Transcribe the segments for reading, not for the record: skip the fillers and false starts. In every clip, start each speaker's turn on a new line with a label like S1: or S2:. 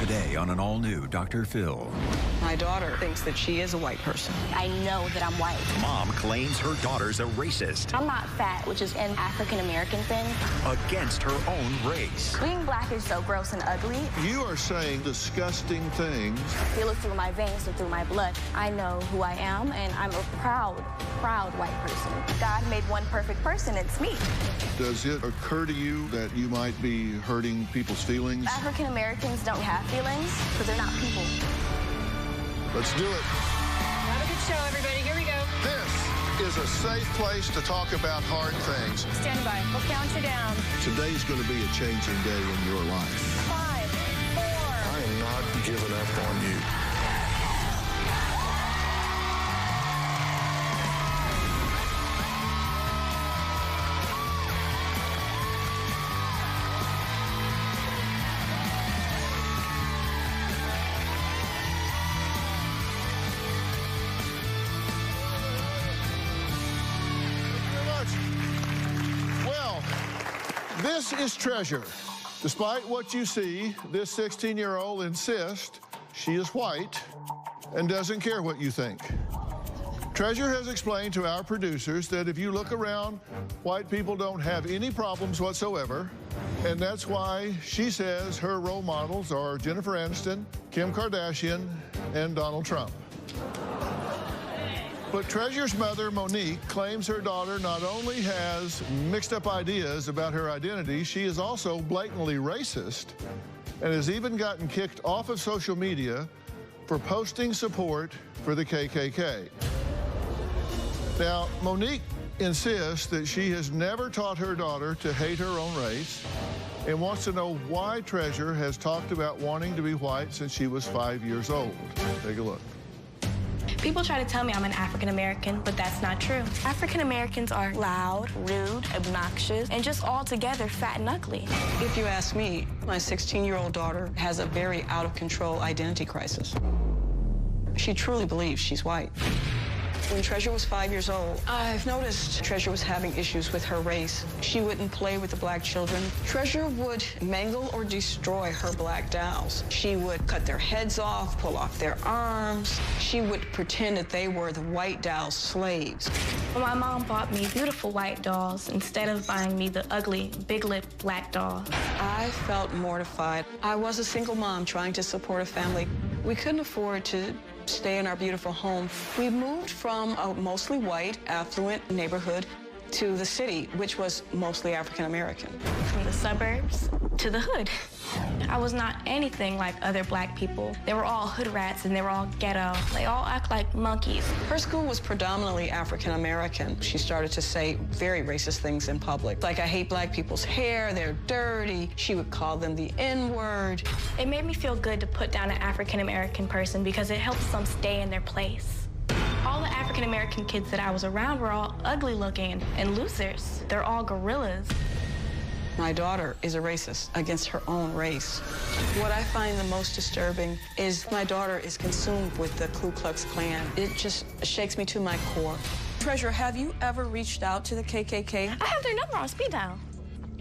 S1: Today on an all-new Dr. Phil.
S2: My daughter thinks that she is a white person.
S3: I know that I'm white.
S4: Mom claims her daughter's a racist.
S3: I'm not fat, which is an African-American thing.
S4: Against her own race.
S3: Being black is so gross and ugly.
S5: You are saying disgusting things.
S3: Feel it through my veins and through my blood. I know who I am, and I'm a proud white person. God made one perfect person, it's me.
S5: Does it occur to you that you might be hurting people's feelings?
S3: African Americans don't have feelings because they're not people.
S5: Let's do it.
S6: Have a good show, everybody. Here we go.
S5: This is a safe place to talk about hard things.
S6: Stand by. We'll count you down.
S5: Today's going to be a changing day in your life.
S6: 5, 4.
S7: I am not giving up on you.
S5: This is Treasure. Despite what you see, this 16-year-old insists she is white and doesn't care what you think. Treasure has explained to our producers that if you look around, white people don't have any problems whatsoever, and that's why she says her role models are Jennifer Aniston, Kim Kardashian, and Donald Trump. But Treasure's mother, Monique, claims her daughter not only has mixed up ideas about her identity, she is also blatantly racist and has even gotten kicked off of social media for posting support for the KKK. Now, Monique insists that she has never taught her daughter to hate her own race and wants to know why Treasure has talked about wanting to be white since she was 5 years old. Take a look.
S8: People try to tell me I'm an African American, but that's not true. African Americans are loud, rude, obnoxious, and just altogether fat and ugly.
S2: If you ask me, my 16-year-old daughter has a very out-of-control identity crisis. She truly believes she's white. When Treasure was 5 years old, I've noticed Treasure was having issues with her race. She wouldn't play with the black children. Treasure would mangle or destroy her black dolls. She would cut their heads off, pull off their arms. She would pretend that they were the white dolls' slaves.
S8: Well, my mom bought me beautiful white dolls instead of buying me the ugly, big-lipped black doll.
S2: I felt mortified. I was a single mom trying to support a family. We couldn't afford to stay in our beautiful home. We moved from a mostly white, affluent neighborhood to the city, which was mostly African American.
S8: From the suburbs to the hood. I was not anything like other black people. They were all hood rats and they were all ghetto. They all act like monkeys.
S2: Her school was predominantly African American. She started to say very racist things in public. Like, I hate black people's hair, they're dirty. She would call them the N-word.
S8: It made me feel good to put down an African American person because it helps them stay in their place. All the African American kids that I was around were all ugly looking and losers. They're all gorillas.
S2: My daughter is a racist against her own race. What I find the most disturbing is my daughter is consumed with the Ku Klux Klan. It just shakes me to my core. Treasure, have you ever reached out to the KKK?
S8: I have their number on speed dial.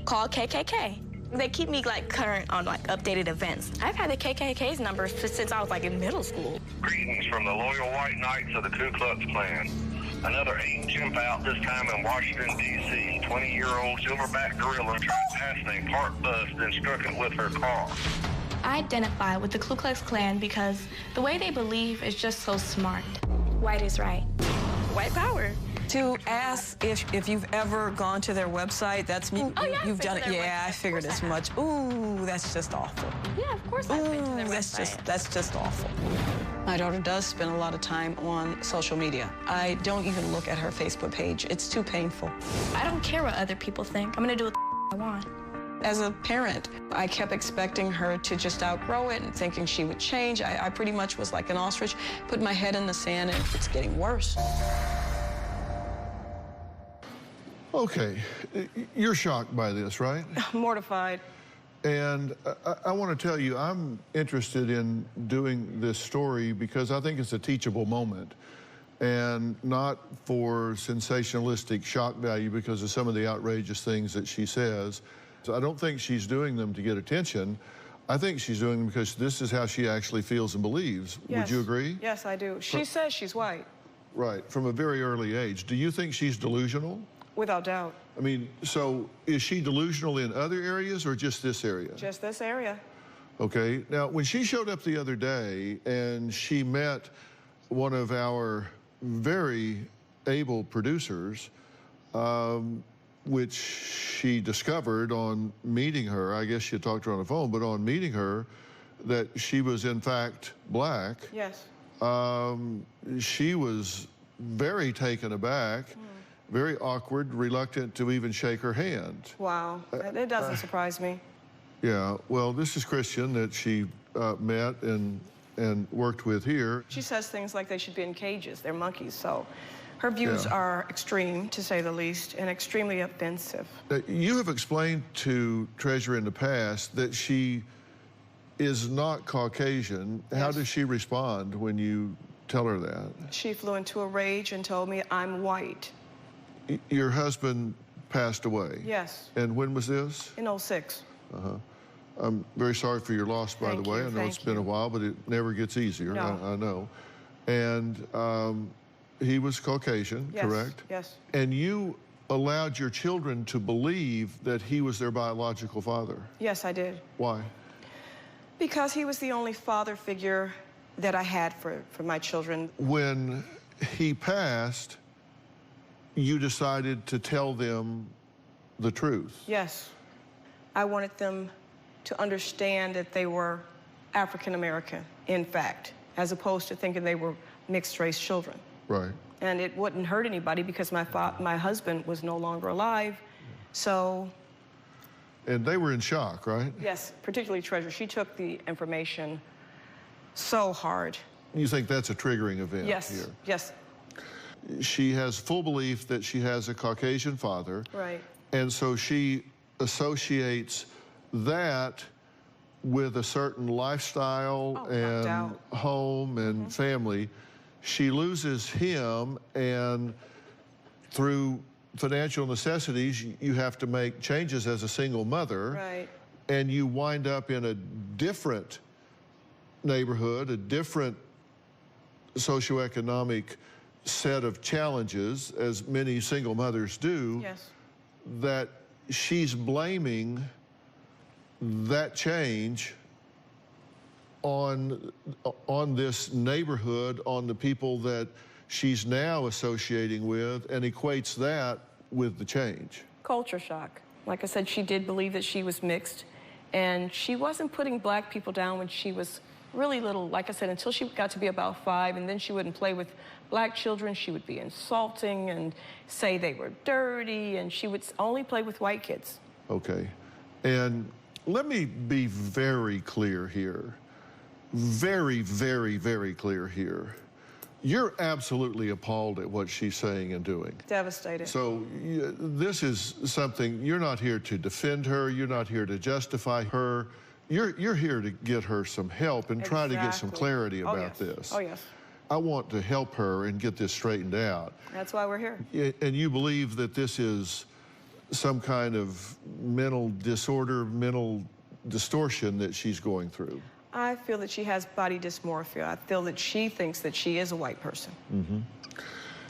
S8: Call KKK. They keep me current on updated events. I've had the KKK's number since I was in middle school.
S9: Greetings from the loyal white knights of the Ku Klux Klan. Another ape chimp out, this time in Washington, D.C. 20-year-old silverback gorilla tried passing a park bus, then struck it with her car.
S8: I identify with the Ku Klux Klan because the way they believe is just so smart. White is right. White power.
S2: To ask if you've ever gone to their website, that's me.
S8: Oh, yeah,
S2: you've done it. Yeah, I figured as much. Ooh, that's just awful.
S8: Yeah, of course I've been to their website.
S2: That's just awful. My daughter does spend a lot of time on social media. I don't even look at her Facebook page. It's too painful.
S8: I don't care what other people think. I'm gonna do what I want.
S2: As a parent, I kept expecting her to just outgrow it and thinking she would change. I pretty much was like an ostrich, put my head in the sand, and it's getting worse.
S5: Okay, you're shocked by this, right?
S2: Mortified.
S5: And I want to tell you, I'm interested in doing this story because I think it's a teachable moment and not for sensationalistic shock value because of some of the outrageous things that she says. So I don't think she's doing them to get attention. I think she's doing it because this is how she actually feels and believes.
S2: Yes.
S5: Would you agree?
S2: Yes, I do. She says she's white.
S5: Right, from a very early age. Do you think she's delusional?
S2: Without doubt.
S5: I mean, so is she delusional in other areas or just this area?
S2: Just this area.
S5: Okay, now when she showed up the other day and she met one of our very able producers, which she discovered on meeting her, I guess she had talked to her on the phone, but on meeting her, that she was in fact black.
S2: Yes.
S5: She was very taken aback, very awkward, reluctant to even shake her hand.
S2: Wow, it doesn't surprise me.
S5: Yeah, well, this is Christian that she met and worked with here.
S2: She says things like they should be in cages, they're monkeys, so her views are extreme, to say the least, and extremely offensive.
S5: You have explained to Treasure in the past that she is not Caucasian.
S2: Yes.
S5: How does she respond when you tell her that?
S2: She flew into a rage and told me I'm white.
S5: Your husband passed away?
S2: Yes.
S5: And when was this?
S2: In '06.
S5: I'm very sorry for your loss, by the way. I know it's been a while, but it never gets easier.
S2: No.
S5: I know. And he was Caucasian,
S2: Yes.
S5: correct?
S2: Yes.
S5: And you allowed your children to believe that he was their biological father.
S2: Yes, I did.
S5: Why?
S2: Because he was the only father figure that I had for my children.
S5: When he passed, you decided to tell them the truth.
S2: Yes. I wanted them to understand that they were African American, in fact, as opposed to thinking they were mixed race children.
S5: Right.
S2: And it wouldn't hurt anybody because my husband was no longer alive, so.
S5: And they were in shock, right?
S2: Yes, particularly Treasure. She took the information so hard.
S5: You think that's a triggering event
S2: Yes,
S5: here?
S2: yes.
S5: She has full belief that she has a Caucasian father.
S2: Right.
S5: And so she associates that with a certain lifestyle and home and family. She loses him, and through financial necessities, you have to make changes as a single mother.
S2: Right.
S5: And you wind up in a different neighborhood, a different socioeconomic set of challenges, as many single mothers do.
S2: Yes.
S5: That she's blaming that change on this neighborhood, on the people that she's now associating with, and equates that with the change.
S2: Culture shock. Like I said, she did believe that she was mixed, and she wasn't putting black people down when she was really little, like I said, until she got to be about 5, and then she wouldn't play with black children. She would be insulting and say they were dirty, and she would only play with white kids.
S5: Okay. And let me be very clear here. Very, very, very clear here. You're absolutely appalled at what she's saying and doing.
S2: Devastated.
S5: So this is something, you're not here to defend her, you're not here to justify her. You're here to get her some help and try to get some clarity about this.
S2: Oh, yes.
S5: I want to help her and get this straightened out.
S2: That's why we're here.
S5: And you believe that this is some kind of mental disorder, mental distortion that she's going through?
S2: I feel that she has body dysmorphia. I feel that she thinks that she is a white person.
S5: Mm-hmm.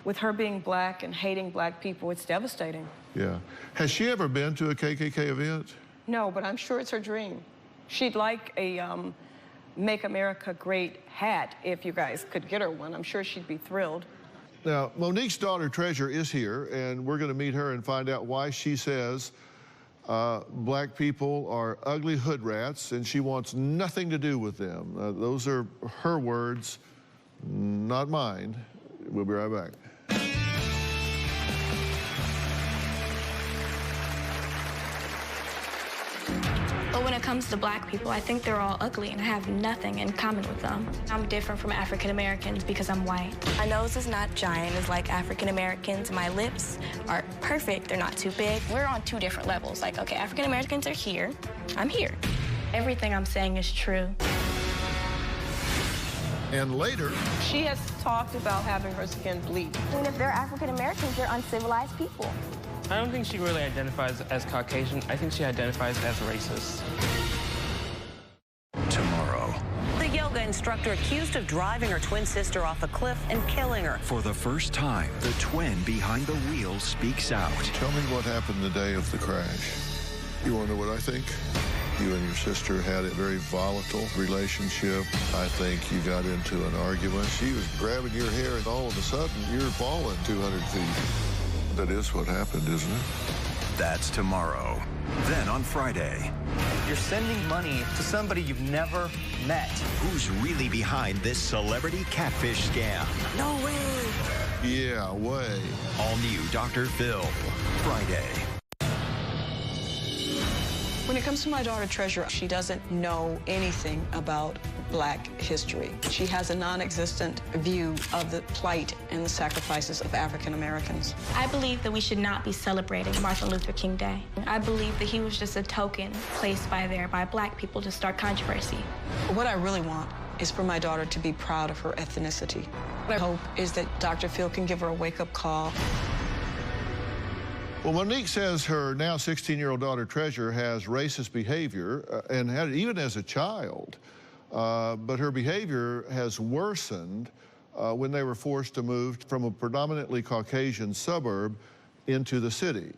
S2: With her being black and hating black people, it's devastating.
S5: Yeah. Has she ever been to a KKK event?
S2: No, but I'm sure it's her dream. She'd like a Make America Great hat if you guys could get her one. I'm sure she'd be thrilled.
S5: Now, Monique's daughter, Treasure, is here, and we're going to meet her and find out why she says black people are ugly hood rats, and she wants nothing to do with them. Those are her words, not mine. We'll be right back.
S8: But when it comes to black people, I think they're all ugly and I have nothing in common with them. I'm different from African Americans because I'm white. My nose is not giant as like African Americans. My lips are perfect. They're not too big. We're on 2 different levels. Like, okay, African Americans are here. I'm here. Everything I'm saying is true.
S5: And later,
S2: she has talked about having her skin bleed.
S3: I mean, if they're African Americans, they're uncivilized people.
S10: I don't think she really identifies as Caucasian. I think she identifies as racist. yoga instructor accused of driving her twin sister off a cliff and killing her.
S1: For the first time, the twin behind the wheel speaks out.
S5: Tell me what happened the day of the crash. You want to know what I think? You and your sister had a very volatile relationship. I think you got into an argument. She was grabbing your hair, and all of a sudden, you're falling 200 feet. That is what happened, isn't it?
S1: That's tomorrow. Then on Friday.
S11: You're sending money to somebody you've never met.
S4: Who's really behind this celebrity catfish scam?
S10: No way.
S5: Yeah, way.
S1: All new Dr. Phil. Friday.
S2: When it comes to my daughter, Treasure, she doesn't know anything about Black history. She has a non-existent view of the plight and the sacrifices of African Americans.
S8: I believe that we should not be celebrating Martin Luther King Day. I believe that he was just a token placed by Black people to start controversy.
S2: What I really want is for my daughter to be proud of her ethnicity. What I hope is that Dr. Phil can give her a wake-up call.
S5: Well, Monique says her now 16-year-old daughter, Treasure, has racist behavior and had it even as a child. But her behavior has worsened when they were forced to move from a predominantly Caucasian suburb into the city.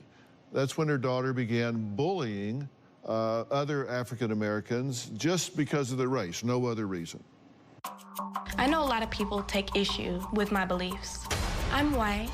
S5: That's when her daughter began bullying other African Americans just because of their race, no other reason.
S8: I know a lot of people take issue with my beliefs. I'm white.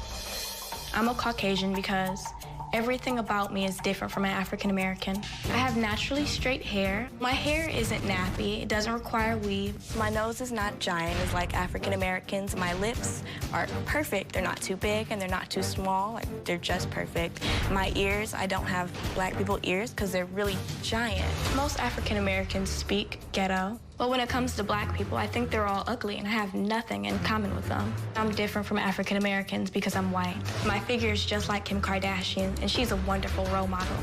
S8: I'm a Caucasian because everything about me is different from an African American. I have naturally straight hair. My hair isn't nappy. It doesn't require weave. My nose is not giant as like African Americans. My lips are perfect. They're not too big and they're not too small. Like, they're just perfect. My ears, I don't have Black people ears because they're really giant. Most African Americans speak ghetto. But when it comes to Black people, I think they're all ugly and I have nothing in common with them. I'm different from African Americans because I'm white. My figure is just like Kim Kardashian, and she's a wonderful role model.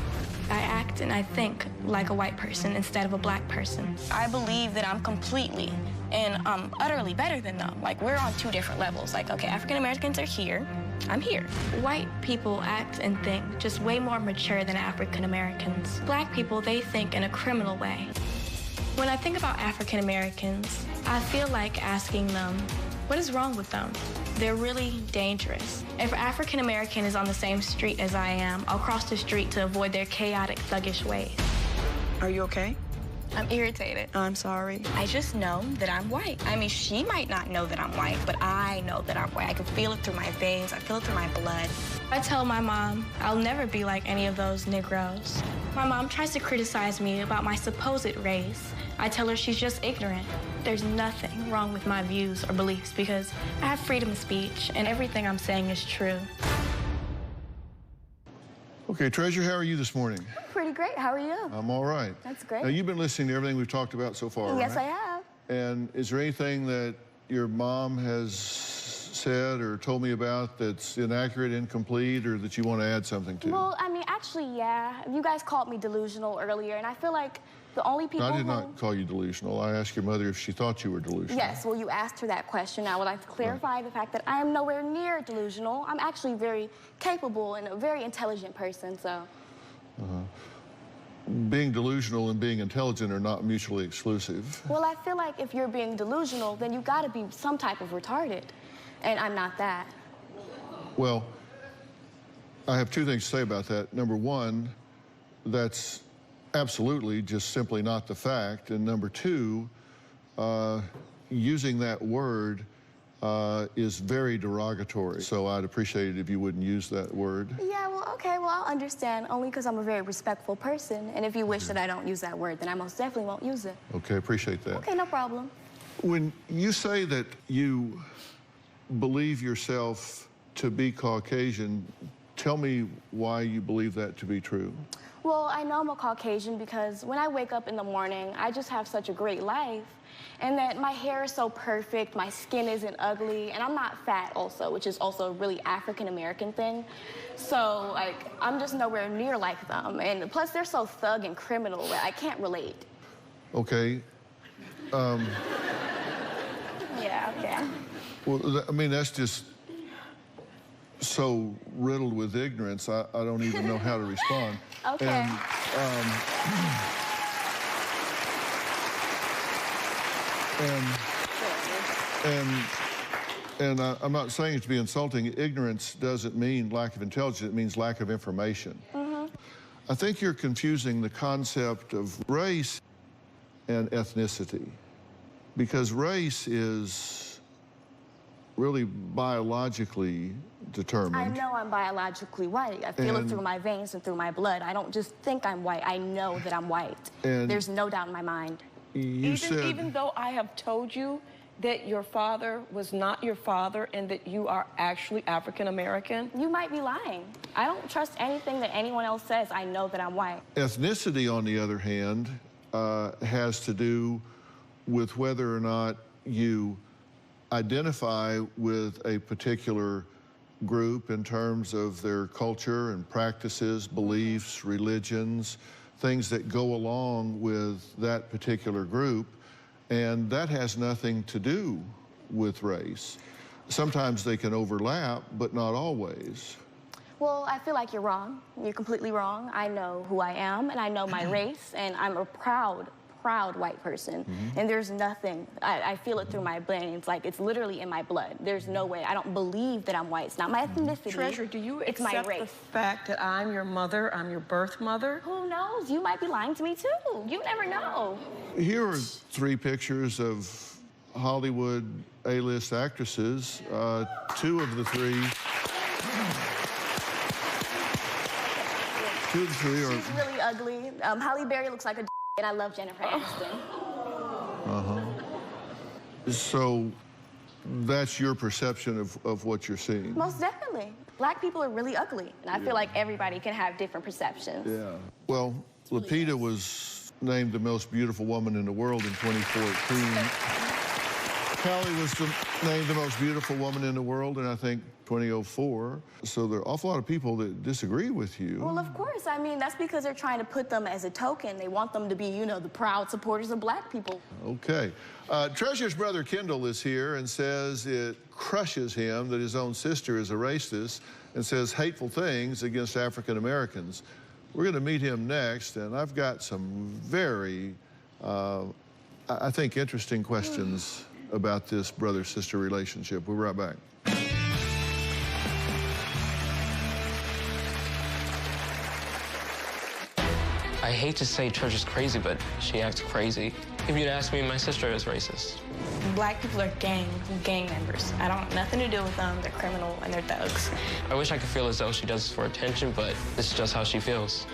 S8: I act and I think like a white person instead of a Black person. I believe that I'm completely and utterly better than them. Like, we're on two different levels. Like, okay, African Americans are here, I'm here. White people act and think just way more mature than African Americans. Black people, they think in a criminal way. When I think about African Americans, I feel like asking them, what is wrong with them? They're really dangerous. If an African American is on the same street as I am, I'll cross the street to avoid their chaotic, thuggish ways.
S2: Are you okay?
S8: I'm irritated.
S2: I'm sorry.
S8: I just know that I'm white. I mean, she might not know that I'm white, but I know that I'm white. I can feel it through my veins. I feel it through my blood. I tell my mom I'll never be like any of those Negroes. My mom tries to criticize me about my supposed race. I tell her she's just ignorant. There's nothing wrong with my views or beliefs because I have freedom of speech and everything I'm saying is true.
S5: Okay, Treasure, how are you this morning?
S6: Pretty great. How are you?
S5: I'm all right.
S6: That's great.
S5: Now, you've been listening to everything we've talked about so far,
S6: Yes,
S5: right?
S6: I have.
S5: And is there anything that your mom has said or told me about that's inaccurate, incomplete, or that you want to add something to?
S6: Well, I mean, actually, yeah. You guys called me delusional earlier, and I feel like the only people
S5: I did not call you delusional. I asked your mother if she thought you were delusional.
S6: Yes, well, you asked her that question. I would like to clarify the fact that I am nowhere near delusional. I'm actually very capable and a very intelligent person, so.
S5: Being delusional and being intelligent are not mutually exclusive.
S6: Well, I feel like if you're being delusional, then you gotta be some type of retarded. And I'm not that.
S5: Well, I have two things to say about that. Number one, that's absolutely just simply not the fact. And number two, using that word is very derogatory. So I'd appreciate it if you wouldn't use that word.
S6: Yeah, well, okay, well, I'll understand, only because I'm a very respectful person. And if you wish that I don't use that word, then I most definitely won't use it.
S5: Okay, appreciate that.
S6: Okay, no problem.
S5: When you say that you believe yourself to be Caucasian, tell me why you believe that to be true.
S6: Well, I know I'm a Caucasian because when I wake up in the morning, I just have such a great life. And that my hair is so perfect, my skin isn't ugly, and I'm not fat also, which is also a really African-American thing. So, like, I'm just nowhere near like them. And plus, they're so thug and criminal that I can't relate.
S5: Okay.
S6: Yeah, okay.
S5: Well, I mean, that's just so riddled with ignorance, I don't even know how to respond.
S6: Okay.
S5: And I'm not saying it to be insulting. Ignorance doesn't mean lack of intelligence. It means lack of information. I think you're confusing the concept of race and ethnicity, because race is really biologically determined.
S6: I know I'm biologically white. I feel it through my veins and through my blood. I don't just think I'm white. I know that I'm white.
S5: And
S6: there's no doubt in my mind.
S12: Even though I have told you that your father was not your father and that you are actually African American?
S6: You might be lying. I don't trust anything that anyone else says. I know that I'm white.
S5: Ethnicity, on the other hand, has to do with whether or not you identify with a particular group in terms of their culture and practices, beliefs, religions, things that go along with that particular group. And that has nothing to do with race. Sometimes they can overlap, but not always.
S6: Well, I feel like you're wrong. You're completely wrong. I know who I am, and I know my race, and I'm a proud white person. And there's nothing, I feel it through my brains, like it's literally in my blood. There's no way. I don't believe that I'm white. It's not my ethnicity.
S12: Treasure, do you
S6: it's my
S12: accept
S6: race.
S12: the fact that I'm your mother, I'm your birth mother?
S6: Who knows? You might be lying to me too. You never know.
S5: Here are 3 pictures of Hollywood A-list actresses. 2 of the 3. 2 of the 3 are...
S6: She's really ugly. Halle Berry looks like a and I love Jennifer Aniston.
S5: So that's your perception of what you're seeing?
S6: Most definitely. Black people are really ugly, and I feel like everybody can have different perceptions.
S5: Yeah. Well, Lupita was named the most beautiful woman in the world in 2014. Callie was named the most beautiful woman in the world in, I think, 2004. So there are an awful lot of people that disagree with you.
S6: Well, of course. I mean, that's because they're trying to put them as a token. They want them to be, you know, the proud supporters of black people.
S5: Okay. Treasure's brother Kendall is here and says it crushes him that his own sister is a racist and says hateful things against African Americans. We're going to meet him next, and I've got some very, I think, interesting questions about this brother-sister relationship. We'll be right back.
S13: I hate to say Treasure's crazy, but she acts crazy. If you'd ask me, my sister is racist.
S8: Black people are gang members. I don't have nothing to do with them. They're criminal and they're thugs.
S13: I wish I could feel as though she does this for attention, but it's just how she feels.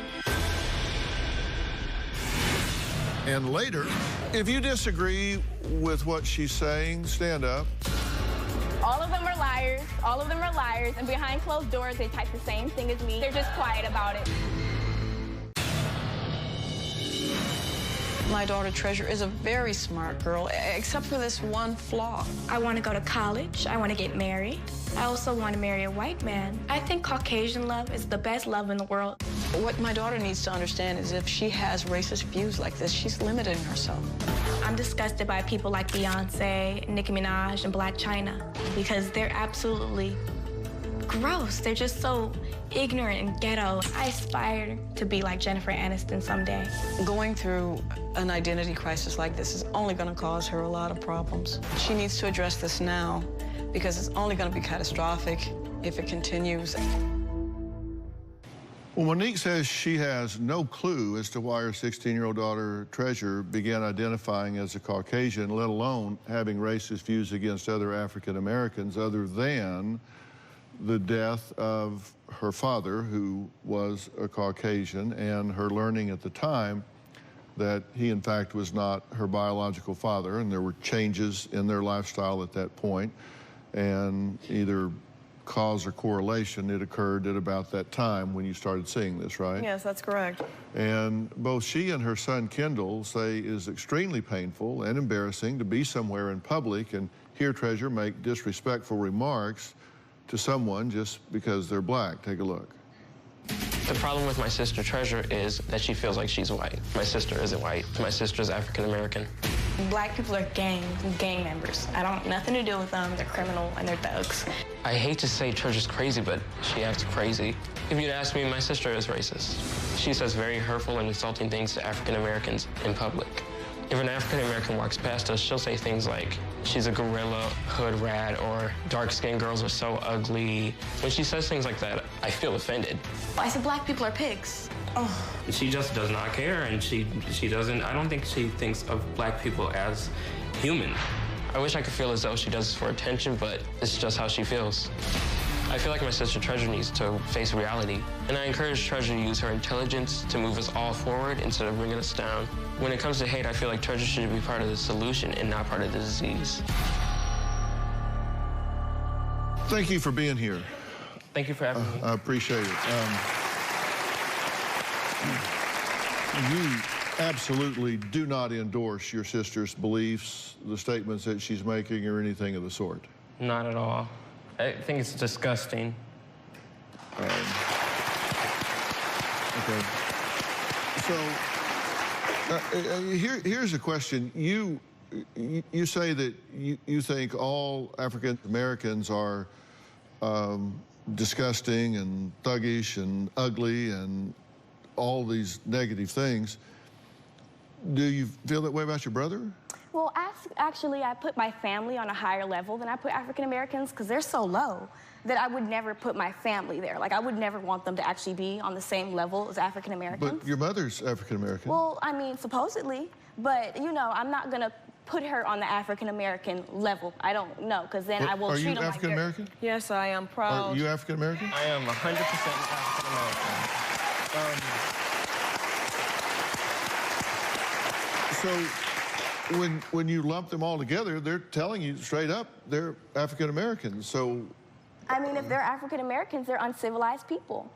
S5: And later, if you disagree with what she's saying, stand up.
S6: All of them are liars. All of them are liars. And behind closed doors, they type the same thing as me. They're just quiet about it.
S2: My daughter Treasure is a very smart girl, except for this one flaw.
S8: I want to go to college. I want to get married. I also want to marry a white man. I think Caucasian love is the best love in the world.
S2: What my daughter needs to understand is if she has racist views like this, she's limiting herself.
S8: I'm disgusted by people like Beyonce, Nicki Minaj, and Blac Chyna because they're absolutely gross. They're just so ignorant and ghetto. I aspire to be like Jennifer Aniston someday.
S2: Going through an identity crisis like this is only going to cause her a lot of problems. She needs to address this now because it's only going to be catastrophic if it continues.
S5: Well, Monique says she has no clue as to why her 16-year-old daughter, Treasure, began identifying as a Caucasian, let alone having racist views against other African Americans, other than the death of her father, who was a Caucasian, and her learning at the time that he, in fact, was not her biological father, and there were changes in their lifestyle at that point, and either cause or correlation, it occurred at about that time when you started seeing this, right?
S12: Yes, that's correct.
S5: And both she and her son, Kendall, say it is extremely painful and embarrassing to be somewhere in public and hear Treasure make disrespectful remarks to someone just because they're black. Take a look.
S13: The problem with my sister Treasure is that she feels like she's white. My sister isn't white. My sister is African American.
S8: Black people are gang members. I don't have nothing to do with them. They're criminal and they're thugs.
S13: I hate to say Treasure's crazy, but she acts crazy. If you'd ask me, my sister is racist. She says very hurtful and insulting things to African Americans in public. If an African-American walks past us, she'll say things like, she's a gorilla, hood rat, or dark-skinned girls are so ugly. When she says things like that, I feel offended.
S8: I said black people are pigs.
S13: Oh. She just does not care, and she doesn't, I don't think she thinks of black people as human. I wish I could feel as though she does this for attention, but it's just how she feels. I feel like my sister Treasure needs to face reality, and I encourage Treasure to use her intelligence to move us all forward instead of bringing us down. When it comes to hate, I feel like Treasure should be part of the solution and not part of the disease.
S5: Thank you for being here.
S13: Thank you for having me.
S5: I appreciate it. You absolutely do not endorse your sister's beliefs, the statements that she's making, or anything of the sort.
S13: Not at all. I think it's disgusting.
S5: Okay. So, here's a question. You say that you think all African Americans are disgusting and thuggish and ugly and all these negative things. Do you feel that way about your brother?
S6: Well, actually, I put my family on a higher level than I put African Americans because they're so low that I would never put my family there. Like, I would never want them to actually be on the same level as African Americans.
S5: But your mother's African American.
S6: Well, I mean, supposedly. But, you know, I'm not going to put her on the African American level. I don't know, because then I will treat them like...
S5: Are you African American?
S12: Yes, I am proud.
S5: Are you African American?
S13: I am 100% African American.
S5: So, when you lump them all together, they're telling you straight up they're African Americans. So,
S6: I mean, if they're African Americans, they're uncivilized people.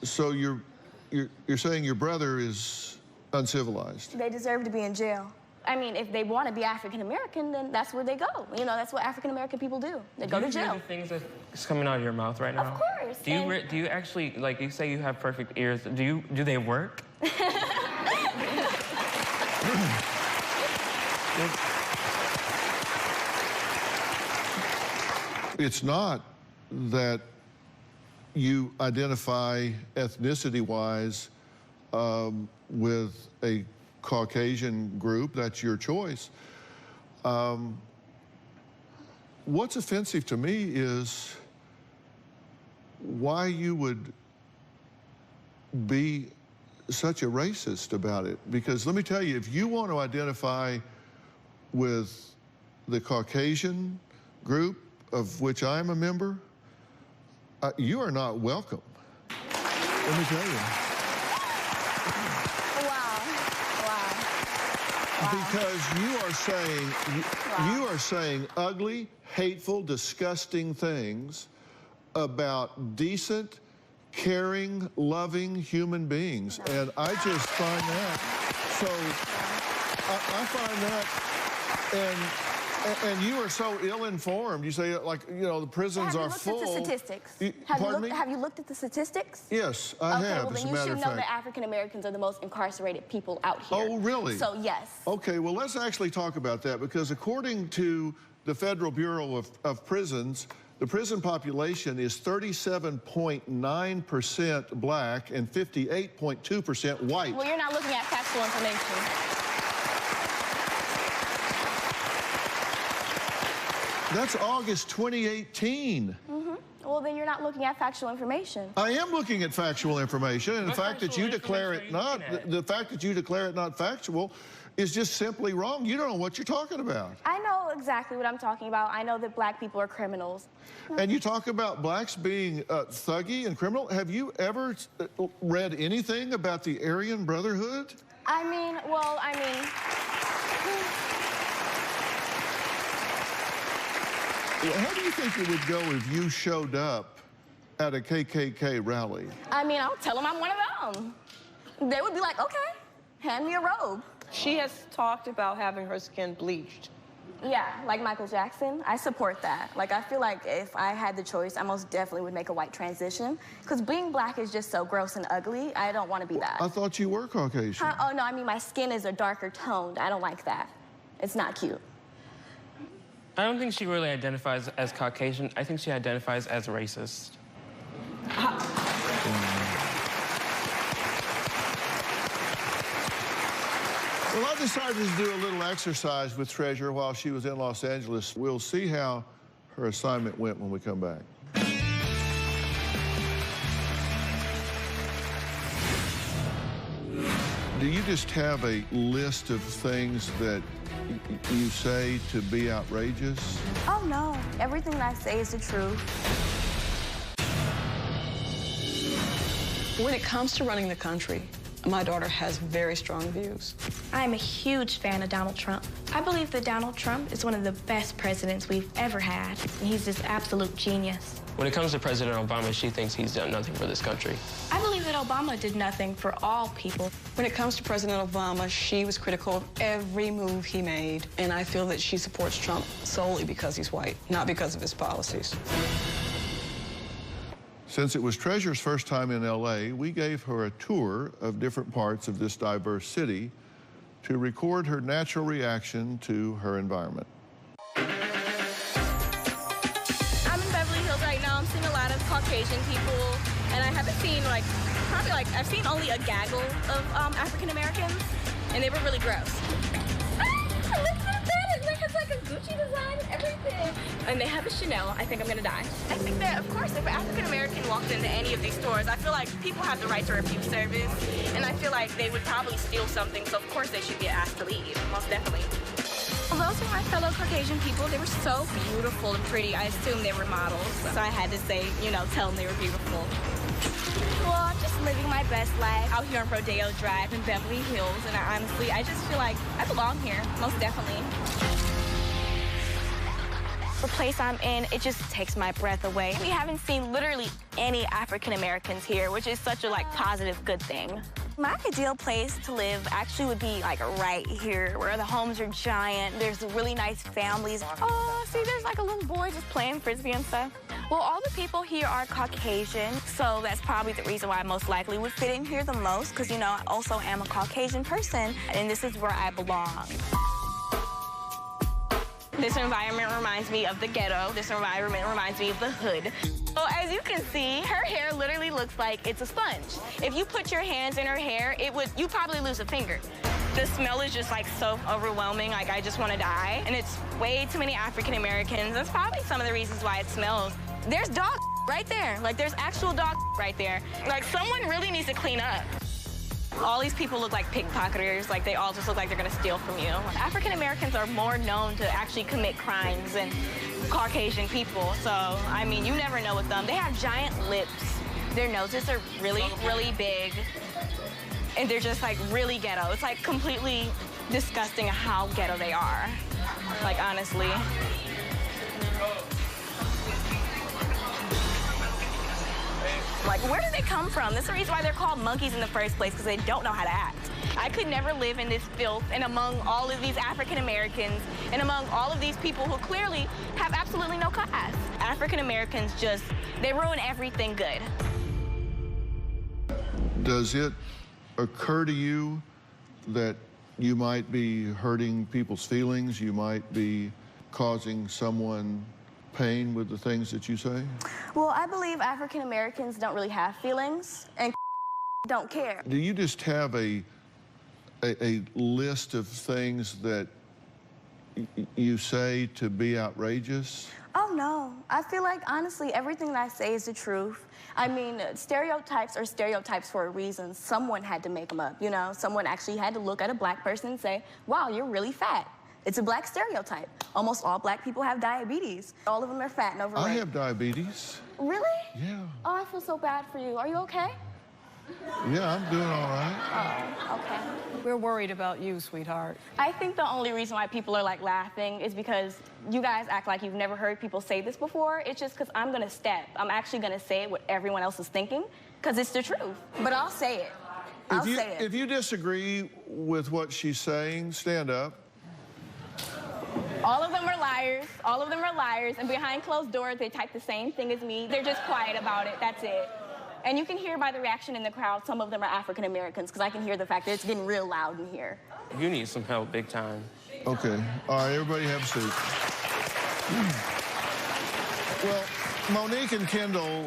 S5: So you're saying your brother is uncivilized?
S6: They deserve to be in jail. I mean, if they want to be African American, then that's where they go. You know, that's what African American people do. They go to jail.
S13: Do you hear the things that's coming out of your mouth right now?
S6: Of course.
S13: Do you actually, like, you say you have perfect ears? Do they work?
S5: It's not that you identify ethnicity-wise with a Caucasian group. That's your choice. What's offensive to me is why you would be such a racist about it. Because let me tell you, if you want to identify with the Caucasian group, of which I'm a member, you are not welcome. Let me tell you.
S6: Wow.
S5: Because you are saying ugly, hateful, disgusting things about decent, caring, loving human beings. And I just find that, so I find that, and you are so ill-informed. You say, like, you know, the prisons are full.
S6: Have you looked at the statistics? Have you looked at the statistics?
S5: Yes, I have,
S6: well, then you should know that African Americans are the most incarcerated people out here.
S5: Oh, really?
S6: So, yes.
S5: Okay, well, let's actually talk about that, because according to the Federal Bureau of Prisons, the prison population is 37.9% black and 58.2% white.
S6: Well, you're not looking at factual information.
S5: That's August 2018.
S6: Well, then you're not looking at factual information.
S5: I am looking at factual information, and the fact that you declare it not, the fact that you declare it not factual is just simply wrong. You don't know what you're talking about.
S6: I know exactly what I'm talking about. I know that black people are criminals.
S5: And you talk about blacks being thuggy and criminal. Have you ever read anything about the Aryan Brotherhood?
S6: I mean,
S5: How do you think it would go if you showed up at a KKK rally?
S6: I mean, I'll tell them I'm one of them. They would be like, okay, hand me a robe.
S12: She has talked about having her skin bleached.
S6: Yeah, like Michael Jackson. I support that. Like, I feel like if I had the choice, I most definitely would make a white transition. Because being black is just so gross and ugly. I don't want to be that.
S5: I thought you were Caucasian.
S6: Oh, no, I mean, my skin is a darker toned. I don't like that. It's not cute.
S13: I don't think she really identifies as Caucasian. I think she identifies as racist.
S5: Well, I decided to do a little exercise with Treasure while she was in Los Angeles. We'll see how her assignment went when we come back. Do you just have a list of things that you say to be outrageous?
S3: Oh, no. Everything that I say is the truth.
S2: When it comes to running the country, my daughter has very strong views.
S8: I'm a huge fan of Donald Trump. I believe that Donald Trump is one of the best presidents we've ever had. He's this absolute genius.
S13: When it comes to President Obama, she thinks he's done nothing for this country.
S8: I believe that Obama did nothing for all people.
S2: When it comes to President Obama, she was critical of every move he made, and I feel that she supports Trump solely because he's white, not because of his policies.
S5: Since it was Treasure's first time in LA, we gave her a tour of different parts of this diverse city to record her natural reaction to her environment.
S3: Right now I'm seeing a lot of Caucasian people, and I haven't seen I've seen only a gaggle of African Americans, and they were really gross. Ah, look at that! It has like a Gucci design and everything. And they have a Chanel. I think I'm gonna die. I think that, of course, if an African American walked into any of these stores, I feel like people have the right to refuse service, and I feel like they would probably steal something, so of course they should get asked to leave, most definitely. Well, those are my fellow Caucasian people. They were so beautiful and pretty. I assumed they were models. So I had to say, tell them they were beautiful. Well, I'm just living my best life out here on Rodeo Drive in Beverly Hills. And I just feel like I belong here, most definitely. The place I'm in, it just takes my breath away. We haven't seen literally any African Americans here, which is such a positive, good thing. My ideal place to live actually would be right here, where the homes are giant. There's really nice families. Oh, see, there's a little boy just playing Frisbee and stuff. Well, all the people here are Caucasian, so that's probably the reason why I most likely would fit in here the most, because, I also am a Caucasian person, and this is where I belong. This environment reminds me of the ghetto. This environment reminds me of the hood. Well, as you can see, her hair literally looks like it's a sponge. If you put your hands in her hair, you'd probably lose a finger. The smell is just so overwhelming, I just want to die. And it's way too many African Americans. That's probably some of the reasons why it smells. There's dog right there. There's actual dog right there. Someone really needs to clean up. All these people look like pickpocketers, they all just look like they're gonna steal from you. African Americans are more known to actually commit crimes than Caucasian people, so, you never know with them. They have giant lips. Their noses are really, really big, and they're just, really ghetto. It's, completely disgusting how ghetto they are, honestly. Where do they come from? That's the reason why they're called monkeys in the first place, because they don't know how to act. I could never live in this filth and among all of these African Americans and among all of these people who clearly have absolutely no class. African Americans they ruin everything good.
S5: Does it occur to you that you might be hurting people's feelings? You might be causing someone pain with the things that you say?
S3: Well, I believe African Americans don't really have feelings and don't care.
S5: Do you just have a list of things that you say to be outrageous?
S3: Oh, no. I feel like, honestly, everything that I say is the truth. Stereotypes are stereotypes for a reason. Someone had to make them up, Someone actually had to look at a black person and say, wow, you're really fat. It's a black stereotype. Almost all black people have diabetes. All of them are fat and overweight.
S5: I have diabetes.
S3: Really?
S5: Yeah.
S3: Oh, I feel so bad for you. Are you okay?
S5: Yeah, I'm doing all right.
S3: Oh, okay.
S12: We're worried about you, sweetheart.
S3: I think the only reason why people are laughing is because you guys act like you've never heard people say this before. It's just because I'm gonna step. I'm actually gonna say what everyone else is thinking, because it's the truth. But I'll say it. I'll say it.
S5: If you disagree with what she's saying, stand up.
S3: All of them are liars. All of them are liars. And behind closed doors, they type the same thing as me. They're just quiet about it. That's it. And you can hear by the reaction in the crowd, some of them are African Americans, because I can hear the fact that it's getting real loud in here.
S13: You need some help big time.
S5: Okay. All right, everybody have a seat. Well, Monique and Kendall,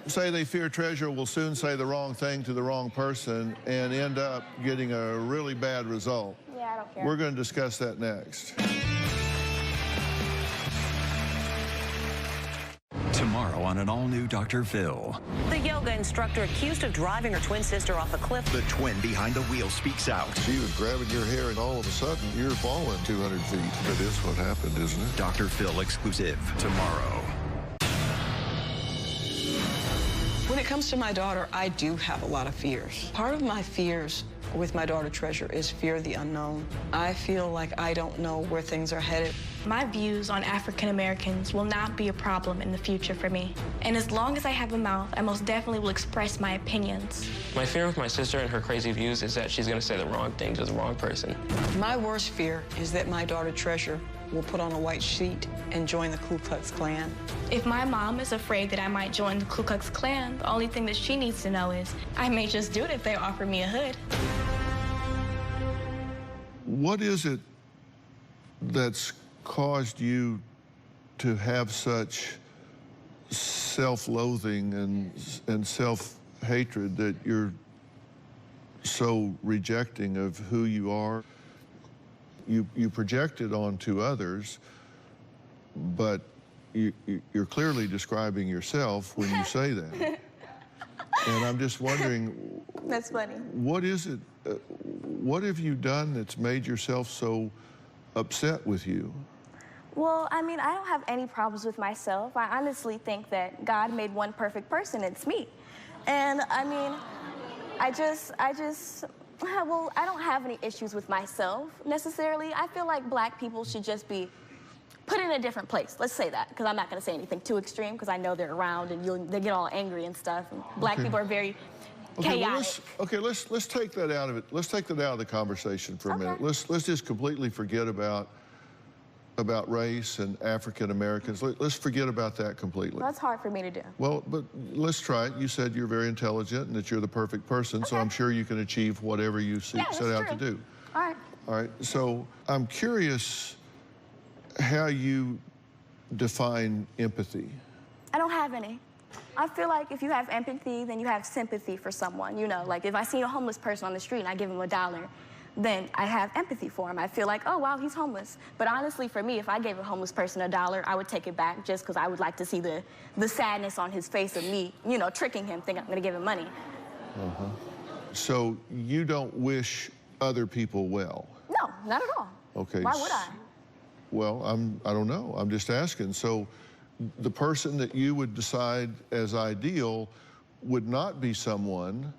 S5: say they fear treasure will soon say the wrong thing to the wrong person and end up getting a really bad result.
S6: Yeah, I don't care.
S5: We're going to discuss that next.
S1: Tomorrow on an all-new Dr. Phil.
S10: The yoga instructor accused of driving her twin sister off a cliff.
S4: The twin behind the wheel speaks out.
S7: She was grabbing your hair, and all of a sudden, you're falling 200 feet. That is what happened, isn't it?
S4: Dr. Phil exclusive tomorrow.
S2: When it comes to my daughter, I do have a lot of fears. Part of my fears with my daughter Treasure is fear of the unknown. I feel like I don't know where things are headed.
S8: My views on African Americans will not be a problem in the future for me. And as long as I have a mouth, I most definitely will express my opinions.
S13: My fear with my sister and her crazy views is that she's going to say the wrong thing to the wrong person.
S2: My worst fear is that my daughter Treasure will put on a white sheet and join the Ku Klux Klan.
S8: If my mom is afraid that I might join the Ku Klux Klan, the only thing that she needs to know is I may just do it if they offer me a hood.
S5: What is it that's caused you to have such self-loathing and self-hatred that you're so rejecting of who you are? You project it onto others, but you're clearly describing yourself when you say that. And I'm just wondering...
S6: That's funny.
S5: What is it, what have you done that's made yourself so upset with you?
S6: Well, I mean, I don't have any problems with myself. I honestly think that God made one perfect person, it's me. And I mean, well, I don't have any issues with myself necessarily. I feel like black people should just be put in a different place. Let's say that, because I'm not going to say anything too extreme, because I know they're around and they get all angry and stuff. And black people are very chaotic.
S5: Well, let's take that out of it. Let's take that out of the conversation for a minute. Let's just completely forget about race and African Americans. Let's forget about that completely.
S6: Well, that's hard for me to do.
S5: Well, but let's try it. You said you're very intelligent and that you're the perfect person, so I'm sure you can achieve whatever you set out to do.
S6: All right.
S5: All right. So I'm curious how you define empathy.
S6: I don't have any. I feel like if you have empathy, then you have sympathy for someone. You know, like if I see a homeless person on the street and I give him $1, then I have empathy for him. I feel like, oh, wow, he's homeless. But honestly, for me, if I gave a homeless person $1, I would take it back just because I would like to see the sadness on his face of me, you know, tricking him, thinking I'm going to give him money.
S5: So you don't wish other people well?
S6: No, not at all.
S5: Okay.
S6: Why would I?
S5: Well, I don't know. I'm just asking. So the person that you would decide as ideal would not be someone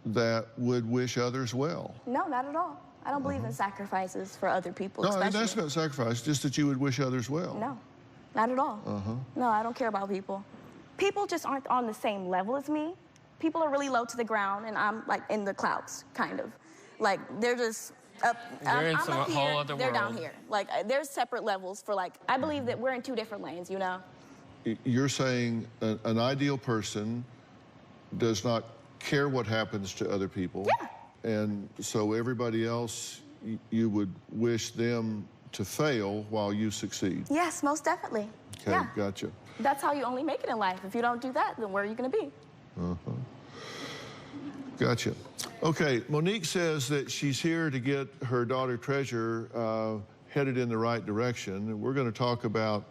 S5: that would wish others well?
S6: No, not at all. I don't believe in sacrifices for other people.
S5: No,
S6: especially.
S5: that's not sacrifice, just that you would wish others well.
S6: No, not at all. No, I don't care about people. People just aren't on the same level as me. People are really low to the ground, and I'm like in the clouds, kind of. Like they're just up. I'm up here, they're down here. Like there's separate levels for like, I believe that we're in two different lanes, you know?
S5: You're saying an ideal person does not care what happens to other people.
S6: Yeah.
S5: And so everybody else, you would wish them to fail while you succeed.
S6: Yes, most definitely.
S5: Okay,
S6: yeah.
S5: Gotcha.
S6: That's how you only make it in life. If you don't do that, then where are you going to be?
S5: Gotcha. Okay, Monique says that she's here to get her daughter Treasure headed in the right direction. And we're going to talk about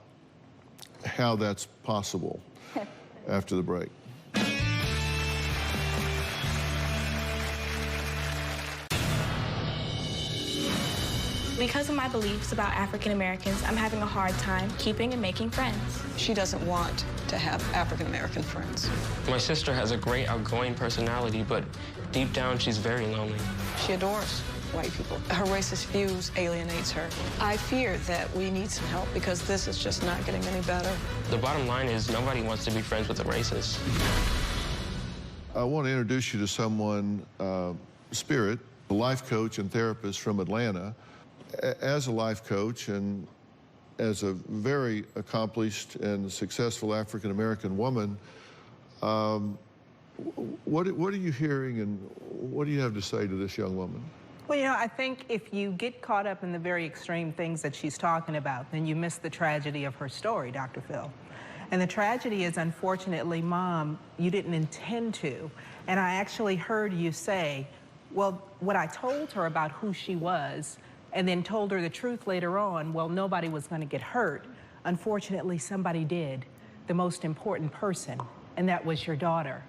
S5: how that's possible after the break.
S8: Because of my beliefs about African Americans, I'm having a hard time keeping and making friends.
S2: She doesn't want to have African American friends.
S13: My sister has a great outgoing personality, but deep down she's very lonely.
S2: She adores white people. Her racist views alienates her. I fear that we need some help because this is just not getting any better.
S13: The bottom line is nobody wants to be friends with a racist.
S5: I want to introduce you to someone, Spirit, a life coach and therapist from Atlanta. As a life coach and as a very accomplished and successful African-American woman, what are you hearing and what do you have to say to this young woman?
S14: Well, you know, I think if you get caught up in the very extreme things that she's talking about, then you miss the tragedy of her story, Dr. Phil. And the tragedy is, unfortunately, Mom, you didn't intend to. And I actually heard you say, well, what I told her about who she was, and then told her the truth later on, well, nobody was going to get hurt. Unfortunately, somebody did, the most important person, and that was your daughter.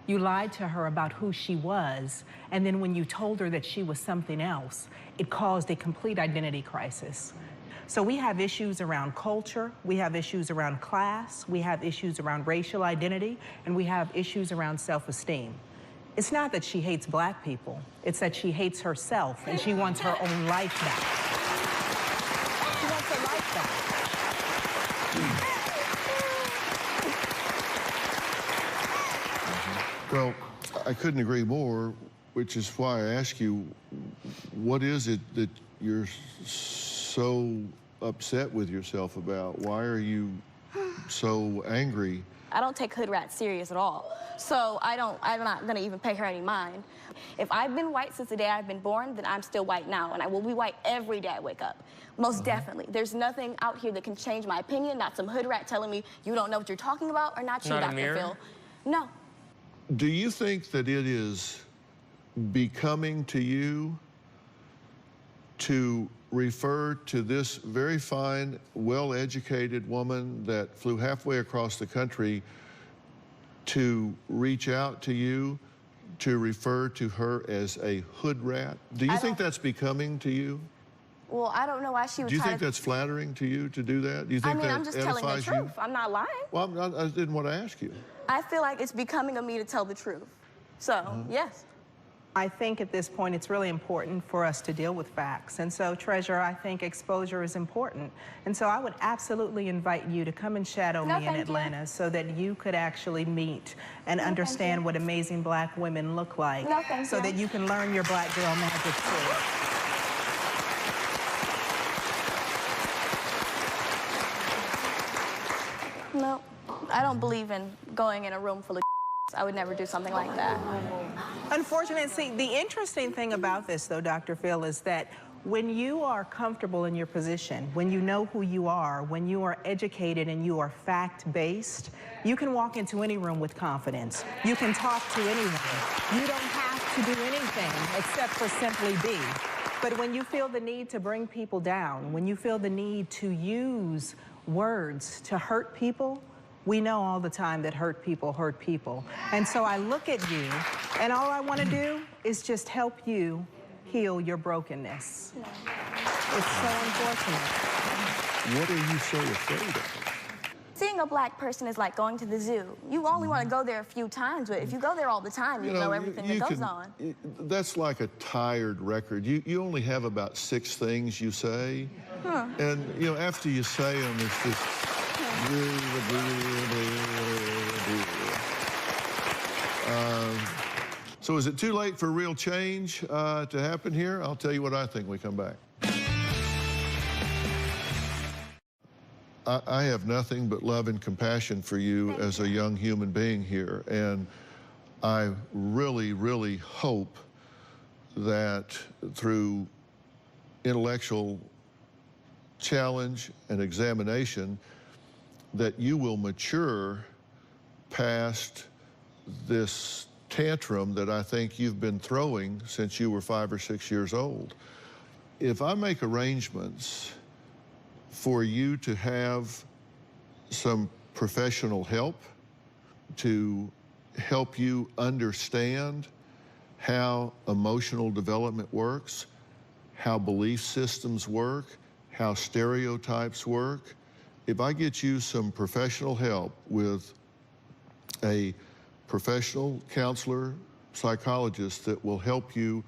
S14: You lied to her about who she was, and then when you told her that she was something else, it caused a complete identity crisis. So we have issues around culture, we have issues around class, we have issues around racial identity, and we have issues around self-esteem. It's not that she hates black people, it's that she hates herself and she wants her own life back. She wants her life back.
S5: Well, I couldn't agree more, which is why I ask you, what is it that you're so upset with yourself about? Why are you so angry?
S6: I don't take hood rats serious at all. So I'm not gonna even pay her any mind. If I've been white since the day I've been born, then I'm still white now, and I will be white every day I wake up. Most definitely. There's nothing out here that can change my opinion, not some hood rat telling me you don't know what you're talking about, or not you, Dr. Phil. No.
S5: Do you think that it is becoming to you to refer to this very fine, well-educated woman that flew halfway across the country to reach out to you, to refer to her as a hood rat? Do you think that's becoming to you?
S6: Well, I don't know why she would.
S5: Do you think that's flattering to you to do that? Do you think
S6: I'm just telling the truth. I'm not lying.
S5: Well, I didn't want to ask you.
S6: I feel like it's becoming of me to tell the truth. So, yes.
S14: I think at this point it's really important for us to deal with facts. And so, Treasure, I think exposure is important. And so I would absolutely invite you to come and shadow me in Atlanta so that you could actually meet and understand what amazing black women look like. So that you can learn your black girl magic too.
S6: No, I don't believe in going in a room full of I would never do something like that.
S14: Unfortunately, see, the interesting thing about this, though, Dr. Phil, is that when you are comfortable in your position, when you know who you are, when you are educated and you are fact-based, you can walk into any room with confidence. You can talk to anyone. You don't have to do anything except for simply be. But when you feel the need to bring people down, when you feel the need to use words to hurt people, we know all the time that hurt people hurt people. And so I look at you, and all I want to do is just help you heal your brokenness. It's so unfortunate.
S5: What are you so afraid of?
S6: Seeing a black person is like going to the zoo. You only want to go there a few times, but if you go there all the time, you know everything that goes on.
S5: That's like a tired record. You only have about 6 things you say. And, you know, after you say them, it's just... So is it too late for real change to happen here? I'll tell you what I think when we come back. I have nothing but love and compassion for you as a young human being here, and I really, really hope that through intellectual challenge and examination that you will mature past this tantrum that I think you've been throwing since you were 5 or 6 years old. If I make arrangements for you to have some professional help to help you understand how emotional development works, how belief systems work, how stereotypes work, if I get you some professional help with a professional counselor, psychologist that will help you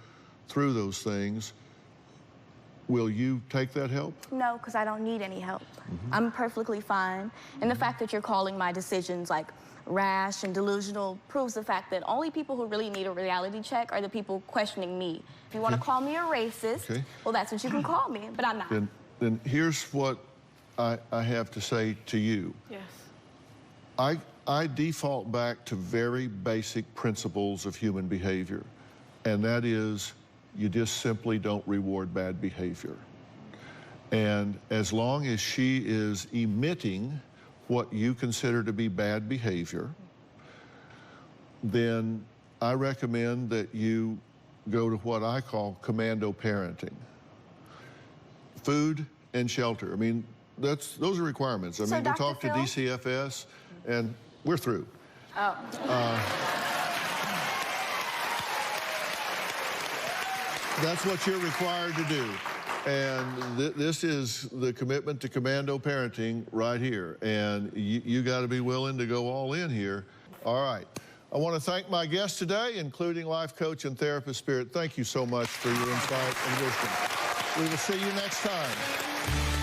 S5: through those things, will you take that help?
S6: No, because I don't need any help. I'm perfectly fine. And the fact that you're calling my decisions like rash and delusional proves the fact that only people who really need a reality check are the people questioning me. If you want to call me a racist, well, that's what you can call me, but I'm not.
S5: Then here's what I have to say to you.
S6: Yes.
S5: I default back to very basic principles of human behavior, and that is you just simply don't reward bad behavior. And as long as she is emitting what you consider to be bad behavior, then I recommend that you go to what I call commando parenting. Food and shelter. I mean, those are requirements. I mean, we talked to DCFS, and we're through.
S6: Oh.
S5: That's what you're required to do. And this is the commitment to commando parenting right here. And you got to be willing to go all in here. All right. I want to thank my guests today, including life coach and therapist Spirit. Thank you so much for your insight and wisdom. We will see you next time.